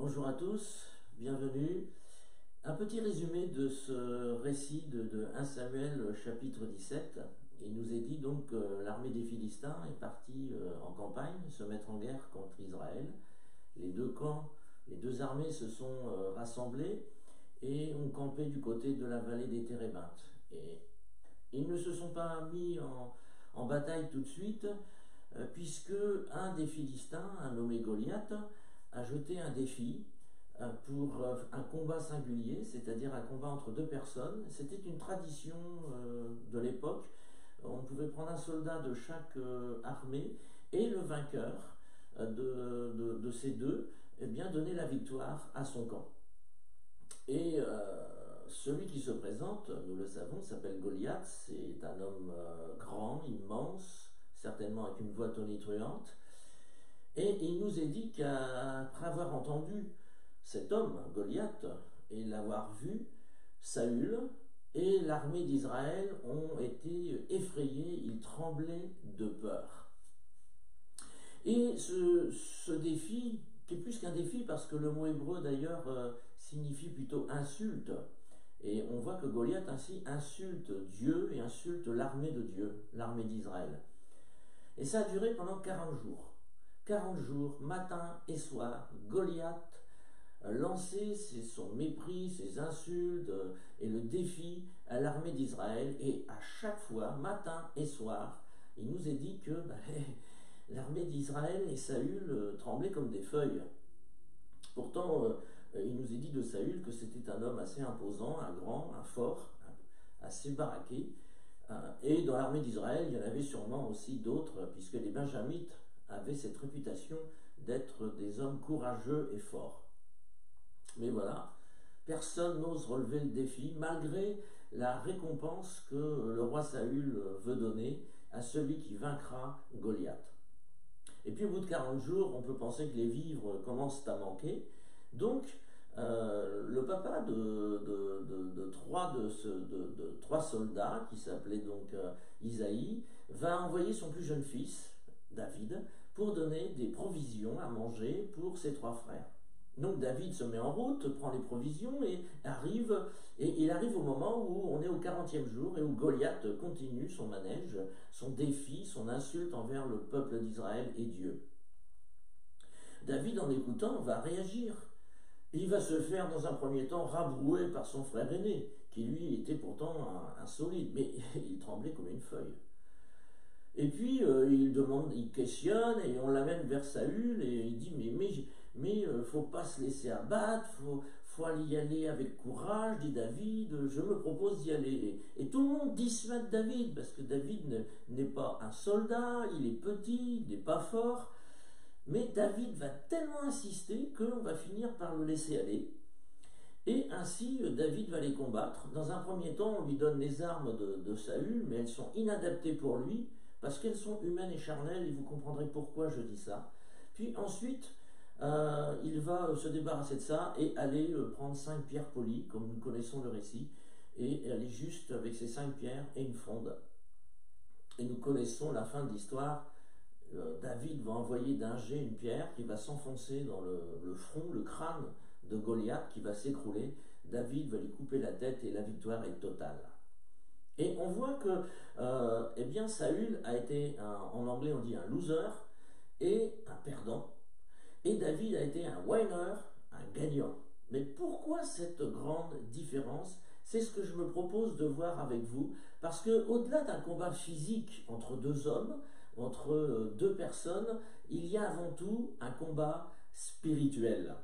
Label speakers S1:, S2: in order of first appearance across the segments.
S1: Bonjour à tous, bienvenue. Un petit résumé de ce récit de 1 Samuel chapitre 17. Il nous est dit donc que l'armée des Philistins est partie en campagne se mettre en guerre contre Israël. Les deux camps, les deux armées se sont rassemblées et ont campé du côté de la vallée des Térébintes. Et ils ne se sont pas mis en bataille tout de suite, puisque un des Philistins, un nommé Goliath, a jeté un défi pour un combat singulier, c'est-à-dire un combat entre deux personnes. C'était une tradition de l'époque. On pouvait prendre un soldat de chaque armée et le vainqueur de ces deux, eh bien, donner la victoire à son camp. Et celui qui se présente, nous le savons, s'appelle Goliath. C'est un homme grand, immense, certainement avec une voix tonitruante. Et il nous est dit qu'après avoir entendu cet homme, Goliath, et l'avoir vu, Saül et l'armée d'Israël ont été effrayés, ils tremblaient de peur. Et ce défi, qui est plus qu'un défi, parce que le mot hébreu d'ailleurs signifie plutôt insulte, et on voit que Goliath ainsi insulte Dieu et insulte l'armée de Dieu, l'armée d'Israël. Et ça a duré pendant 40 jours. 40 jours, matin et soir, Goliath lançait son mépris, ses insultes et le défi à l'armée d'Israël. Et à chaque fois, matin et soir, il nous est dit que l'armée d'Israël et Saül tremblaient comme des feuilles. Pourtant, il nous est dit de Saül que c'était un homme assez imposant, un grand, un fort, assez baraqué. Et dans l'armée d'Israël, il y en avait sûrement aussi d'autres, puisque les Benjamites avaient cette réputation d'être des hommes courageux et forts. Mais voilà, personne n'ose relever le défi, malgré la récompense que le roi Saül veut donner à celui qui vaincra Goliath. Et puis au bout de 40 jours, on peut penser que les vivres commencent à manquer. Donc, le papa de trois soldats, qui s'appelait donc Isaïe, va envoyer son plus jeune fils, David, pour donner des provisions à manger pour ses trois frères. Donc David se met en route, prend les provisions et il arrive au moment où on est au 40e jour et où Goliath continue son manège, son défi, son insulte envers le peuple d'Israël et Dieu. David, en écoutant, va réagir. Il va se faire dans un premier temps rabrouer par son frère aîné, qui lui était pourtant un solide, mais il tremblait comme une feuille. Et puis il questionne et on l'amène vers Saül et il dit mais faut pas se laisser abattre, faut y aller avec courage, dit David, je me propose d'y aller. Et tout le monde dissuade David parce que David n'est pas un soldat, il est petit, il n'est pas fort. Mais David va tellement insister qu'on va finir par le laisser aller. Et ainsi, David va les combattre. Dans un premier temps, on lui donne les armes de Saül, mais elles sont inadaptées pour lui, parce qu'elles sont humaines et charnelles, et vous comprendrez pourquoi je dis ça. Puis ensuite, il va se débarrasser de ça et aller prendre 5 pierres polies, comme nous connaissons le récit, et aller juste avec ces 5 pierres et une fronde. Et nous connaissons la fin de l'histoire. David va envoyer d'un jet une pierre qui va s'enfoncer dans le front, le crâne de Goliath, qui va s'écrouler. David va lui couper la tête et la victoire est totale. Et on voit que eh bien, Saül a été, en anglais on dit un loser, et un perdant. Et David a été un winner, un gagnant. Mais pourquoi cette grande différence? C'est ce que je me propose de voir avec vous, parce que au-delà d'un combat physique entre deux hommes, entre deux personnes, il y a avant tout un combat spirituel.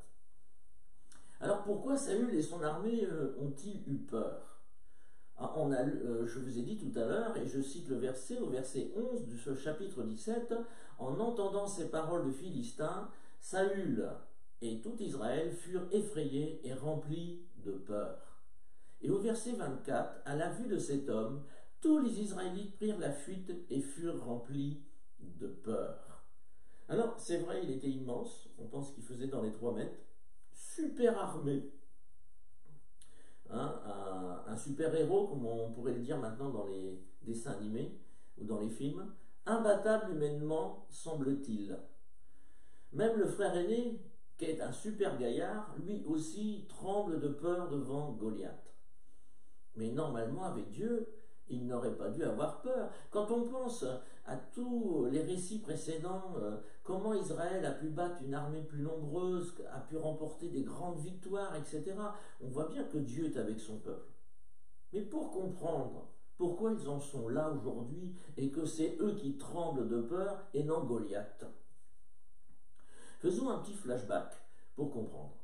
S1: Alors pourquoi Saül et son armée ont-ils eu peur? Je vous ai dit tout à l'heure, et je cite le verset, au verset 11 de ce chapitre 17, « En entendant ces paroles de Philistins, Saül et tout Israël furent effrayés et remplis de peur. » Et au verset 24, « À la vue de cet homme, tous les Israélites prirent la fuite et furent remplis de peur. » Alors, c'est vrai, il était immense, on pense qu'il faisait dans les 3 mètres, super armé, un super-héros, comme on pourrait le dire maintenant dans les dessins animés ou dans les films, imbattable humainement, semble-t-il. Même le frère aîné qui est un super gaillard, lui aussi tremble de peur devant Goliath. Mais normalement, avec Dieu, il n'aurait pas dû avoir peur. Quand on pense à tous les récits précédents, comment Israël a pu battre une armée plus nombreuse, a pu remporter des grandes victoires, etc., on voit bien que Dieu est avec son peuple. Mais pour comprendre pourquoi ils en sont là aujourd'hui et que c'est eux qui tremblent de peur et non Goliath, faisons un petit flashback pour comprendre.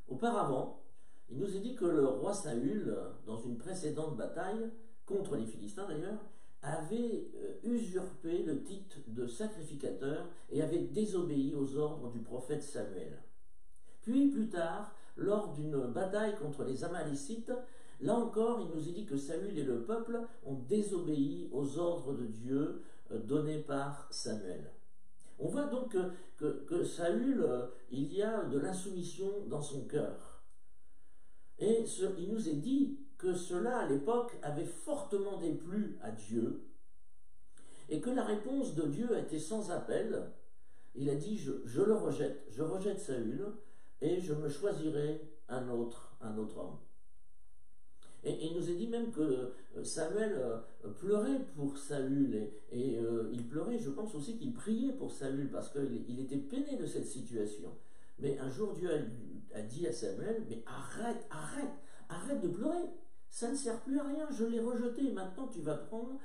S1: Auparavant, il nous est dit que le roi Saül, dans une précédente bataille, contre les Philistins d'ailleurs, avait usurpé le titre de sacrificateur et avait désobéi aux ordres du prophète Samuel. Puis plus tard, lors d'une bataille contre les Amalécites, là encore, il nous est dit que Saül et le peuple ont désobéi aux ordres de Dieu donnés par Samuel. On voit donc que Saül, il y a de l'insoumission dans son cœur. Et il nous est dit que cela, à l'époque, avait fortement déplu à Dieu, et que la réponse de Dieu était sans appel. Il a dit, je le rejette, je rejette Saül, et je me choisirai un autre homme. Et il nous est dit même que Samuel pleurait pour Saül, et il pleurait, je pense aussi qu'il priait pour Saül, parce qu'il était peiné de cette situation. Mais un jour, Dieu a dit à Samuel, mais arrête de pleurer, ça ne sert plus à rien, je l'ai rejeté, maintenant tu vas prendre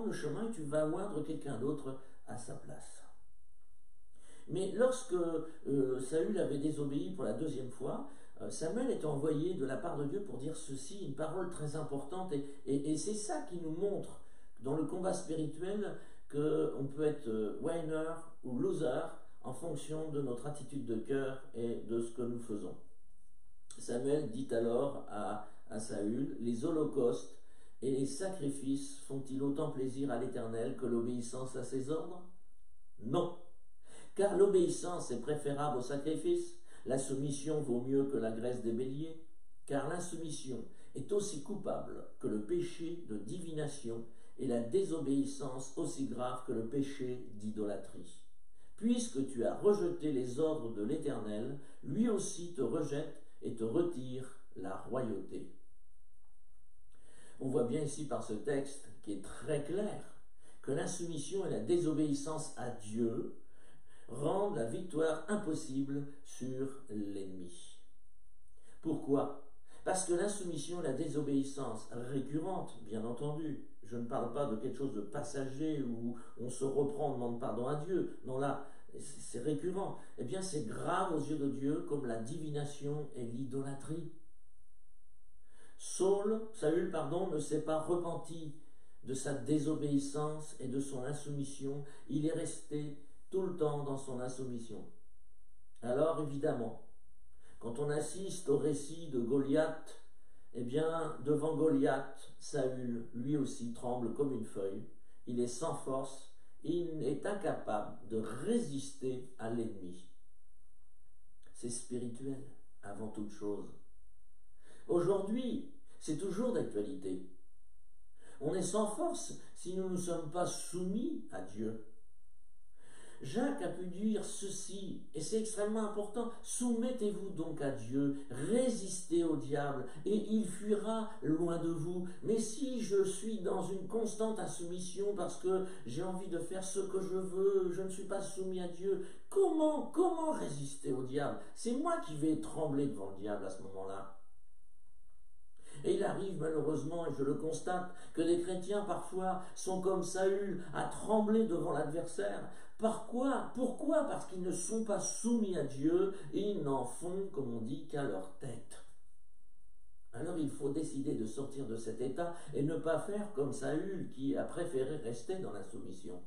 S1: le chemin et tu vas oindre quelqu'un d'autre à sa place. Mais lorsque Saül avait désobéi pour la deuxième fois, Samuel est envoyé de la part de Dieu pour dire ceci, une parole très importante, et c'est ça qui nous montre dans le combat spirituel qu'on peut être winner ou loser en fonction de notre attitude de cœur et de ce que nous faisons. Samuel dit alors à Saül, les holocaustes et les sacrifices font-ils autant plaisir à l'Éternel que l'obéissance à ses ordres? Non, car l'obéissance est préférable au sacrifice, la soumission vaut mieux que la graisse des béliers, car l'insoumission est aussi coupable que le péché de divination et la désobéissance aussi grave que le péché d'idolâtrie. Puisque tu as rejeté les ordres de l'Éternel, lui aussi te rejette et te retire la royauté. On voit bien ici par ce texte, qui est très clair, que l'insoumission et la désobéissance à Dieu rendent la victoire impossible sur l'ennemi. Pourquoi? Parce que l'insoumission et la désobéissance récurrente, bien entendu, je ne parle pas de quelque chose de passager où on se reprend, on demande pardon à Dieu, non là, c'est récurrent, eh bien c'est grave aux yeux de Dieu comme la divination et l'idolâtrie. Saül, ne s'est pas repenti de sa désobéissance et de son insoumission, il est resté tout le temps dans son insoumission. Alors évidemment, quand on assiste au récit de Goliath, eh bien devant Goliath, Saül lui aussi tremble comme une feuille, il est sans force, il est incapable de résister à l'ennemi. C'est spirituel avant toute chose. Aujourd'hui, c'est toujours d'actualité. On est sans force si nous ne sommes pas soumis à Dieu. Jacques a pu dire ceci, et c'est extrêmement important, soumettez-vous donc à Dieu, résistez au diable, et il fuira loin de vous. Mais si je suis dans une constante insoumission parce que j'ai envie de faire ce que je veux, je ne suis pas soumis à Dieu, comment résister au diable? C'est moi qui vais trembler devant le diable à ce moment-là. Et il arrive malheureusement, et je le constate, que des chrétiens parfois sont comme Saül, à trembler devant l'adversaire. Pourquoi? Parce qu'ils ne sont pas soumis à Dieu et ils n'en font, comme on dit, qu'à leur tête. Alors il faut décider de sortir de cet état et ne pas faire comme Saül qui a préféré rester dans la soumission.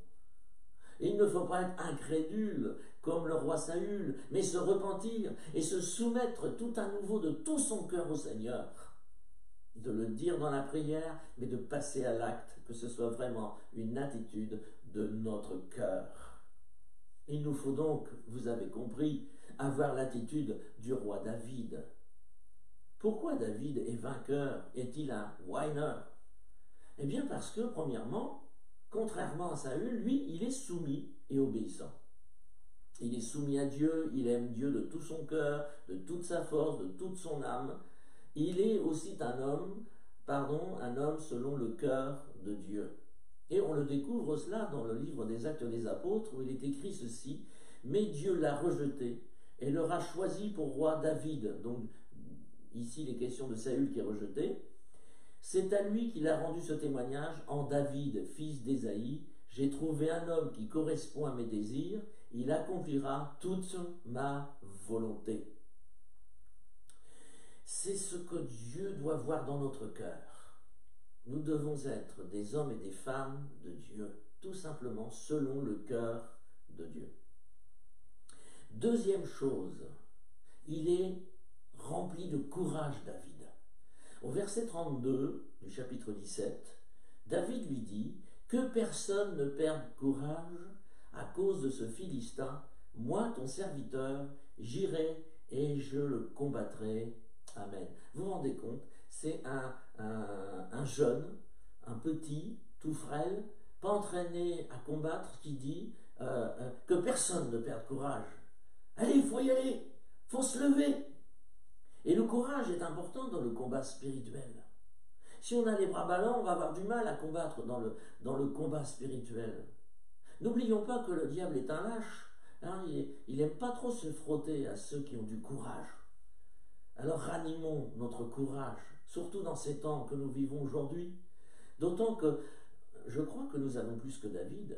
S1: Et il ne faut pas être incrédule comme le roi Saül, mais se repentir et se soumettre tout à nouveau de tout son cœur au Seigneur. De le dire dans la prière, mais de passer à l'acte, que ce soit vraiment une attitude de notre cœur. Il nous faut donc, vous avez compris, avoir l'attitude du roi David. Pourquoi David est vainqueur? Est-il un winner? Eh bien parce que, premièrement, contrairement à Saül, lui, il est soumis et obéissant. Il est soumis à Dieu, il aime Dieu de tout son cœur, de toute sa force, de toute son âme. Il est aussi un homme selon le cœur de Dieu. Et on le découvre cela dans le livre des Actes des Apôtres où il est écrit ceci: mais Dieu l'a rejeté et leur a choisi pour roi David. Donc ici les questions de Saül qui est rejeté. C'est à lui qu'il a rendu ce témoignage: en David, fils d'Ésaïe, j'ai trouvé un homme qui correspond à mes désirs, il accomplira toute ma volonté. C'est ce que Dieu doit voir dans notre cœur. Nous devons être des hommes et des femmes de Dieu, tout simplement selon le cœur de Dieu. Deuxième chose, il est rempli de courage, David. Au verset 32 du chapitre 17, David lui dit: que personne ne perde courage à cause de ce Philistin. Moi, ton serviteur, j'irai et je le combattrai. Amen. Vous vous rendez compte, c'est un jeune, un petit, tout frêle, pas entraîné à combattre, qui dit que personne ne perde courage. Allez, il faut y aller, il faut se lever. Et le courage est important dans le combat spirituel. Si on a les bras ballants, on va avoir du mal à combattre dans le combat spirituel. N'oublions pas que le diable est un lâche. Hein, il n'aime pas trop se frotter à ceux qui ont du courage. Alors ranimons notre courage, surtout dans ces temps que nous vivons aujourd'hui. D'autant que je crois que nous allons plus que David.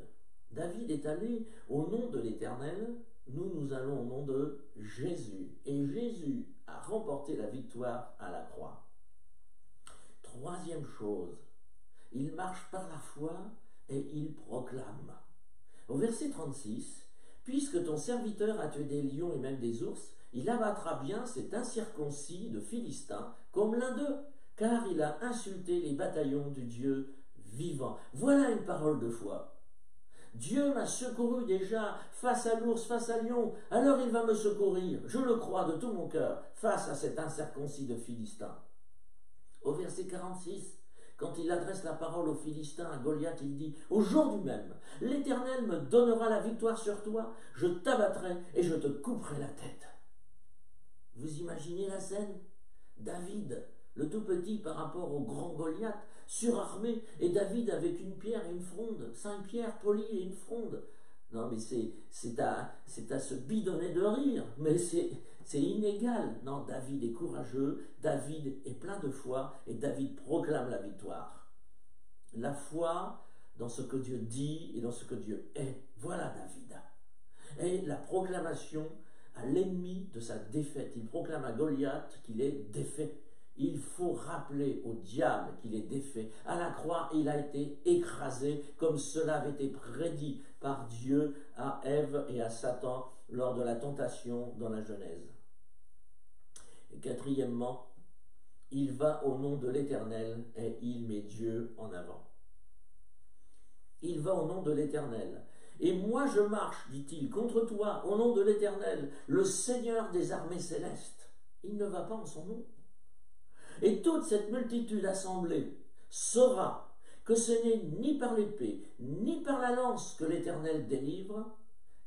S1: David est allé au nom de l'Éternel, nous allons au nom de Jésus. Et Jésus a remporté la victoire à la croix. Troisième chose, il marche par la foi et il proclame. Au verset 36, « Puisque ton serviteur a tué des lions et même des ours, il abattra bien cet incirconcis de Philistins comme l'un d'eux, car il a insulté les bataillons du Dieu vivant. » Voilà une parole de foi. Dieu m'a secouru déjà face à l'ours, face à lion, alors il va me secourir, je le crois de tout mon cœur, face à cet incirconcis de Philistins. Au verset 46, quand il adresse la parole aux Philistins, à Goliath, il dit: « Au jour du même, l'Éternel me donnera la victoire sur toi, je t'abattrai et je te couperai la tête. » Vous imaginez la scène? David, le tout petit par rapport au grand Goliath, surarmé, et David avec une pierre et une fronde, 5 pierres polies et une fronde. Non, mais c'est à se bidonner de rire, mais c'est inégal. Non, David est courageux, David est plein de foi, et David proclame la victoire. La foi dans ce que Dieu dit et dans ce que Dieu est. Voilà David. Et la proclamation à l'ennemi de sa défaite. Il proclame à Goliath qu'il est défait. Il faut rappeler au diable qu'il est défait. À la croix, il a été écrasé, comme cela avait été prédit par Dieu à Ève et à Satan lors de la tentation dans la Genèse. Et quatrièmement, il va au nom de l'Éternel et il met Dieu en avant. Il va au nom de l'Éternel. Et moi je marche, dit-il, contre toi, au nom de l'Éternel, le Seigneur des armées célestes. Il ne va pas en son nom. Et toute cette multitude assemblée saura que ce n'est ni par l'épée, ni par la lance que l'Éternel délivre,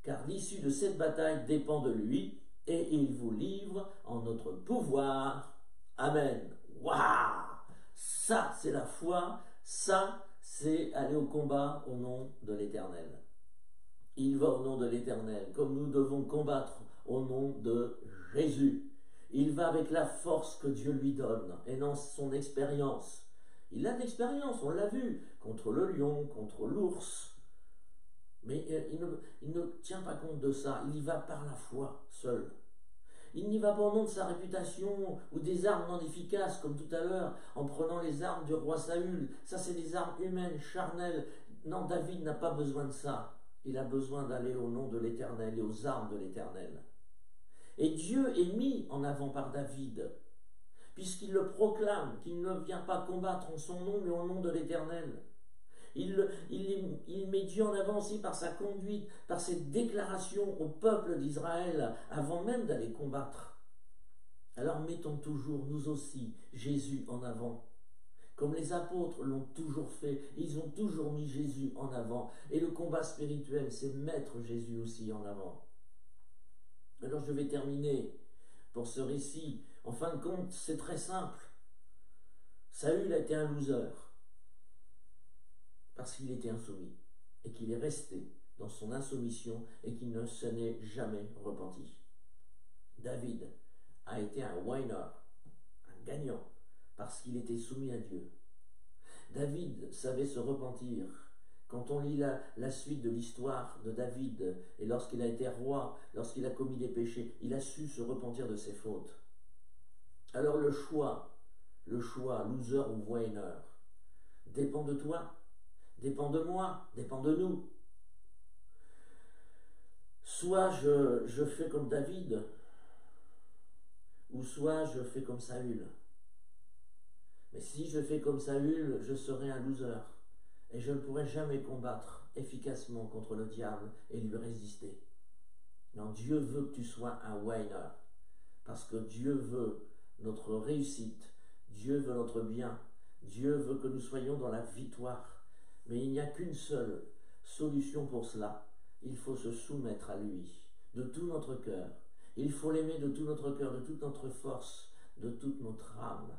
S1: car l'issue de cette bataille dépend de lui, et il vous livre en notre pouvoir. Amen. Waouh! Ça, c'est la foi, ça, c'est aller au combat au nom de l'Éternel. Il va au nom de l'Éternel, comme nous devons combattre au nom de Jésus. Il va avec la force que Dieu lui donne et dans son expérience. Il a de l'expérience, on l'a vu, contre le lion, contre l'ours. Mais il ne tient pas compte de ça, il y va par la foi seul. Il n'y va pas au nom de sa réputation ou des armes non efficaces comme tout à l'heure, en prenant les armes du roi Saül. Ça, c'est des armes humaines, charnelles. Non, David n'a pas besoin de ça. Il a besoin d'aller au nom de l'Éternel et aux armes de l'Éternel. Et Dieu est mis en avant par David, puisqu'il le proclame, qu'il ne vient pas combattre en son nom, mais au nom de l'Éternel. Il met Dieu en avant aussi par sa conduite, par ses déclarations au peuple d'Israël, avant même d'aller combattre. Alors mettons toujours, nous aussi, Jésus en avant. Comme les apôtres l'ont toujours fait, ils ont toujours mis Jésus en avant. Et le combat spirituel, c'est mettre Jésus aussi en avant. Alors je vais terminer pour ce récit. En fin de compte, c'est très simple. Saül a été un loser parce qu'il était insoumis et qu'il est resté dans son insoumission et qu'il ne s'en est jamais repenti. David a été un winner, un gagnant, parce qu'il était soumis à Dieu. David savait se repentir. Quand on lit la suite de l'histoire de David, et lorsqu'il a été roi, lorsqu'il a commis des péchés, il a su se repentir de ses fautes. Alors le choix, loser ou winner, dépend de toi, dépend de moi, dépend de nous. Soit je fais comme David, ou soit je fais comme Saül. Mais si je fais comme Saül, je serai un loser, et je ne pourrai jamais combattre efficacement contre le diable et lui résister. Non, Dieu veut que tu sois un winner, parce que Dieu veut notre réussite, Dieu veut notre bien, Dieu veut que nous soyons dans la victoire. Mais il n'y a qu'une seule solution pour cela. Il faut se soumettre à lui, de tout notre cœur. Il faut l'aimer de tout notre cœur, de toute notre force, de toute notre âme.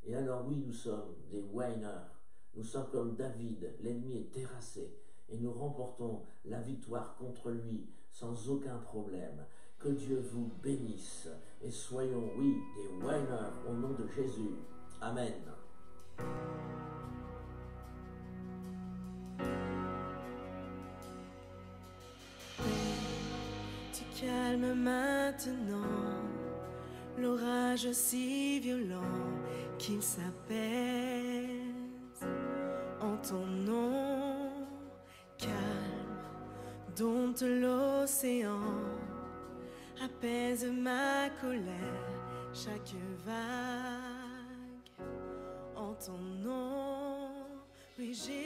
S1: Et alors oui, nous sommes des winners. Nous sommes comme David, l'ennemi est terrassé, et nous remportons la victoire contre lui sans aucun problème. Que Dieu vous bénisse, et soyons, oui, des winners au nom de Jésus. Amen.
S2: Tu calmes maintenant l'orage si violent qu'il s'apaise en ton nom. Calme, dompte l'océan, apaise ma colère, chaque vague en ton nom. Oui, j'ai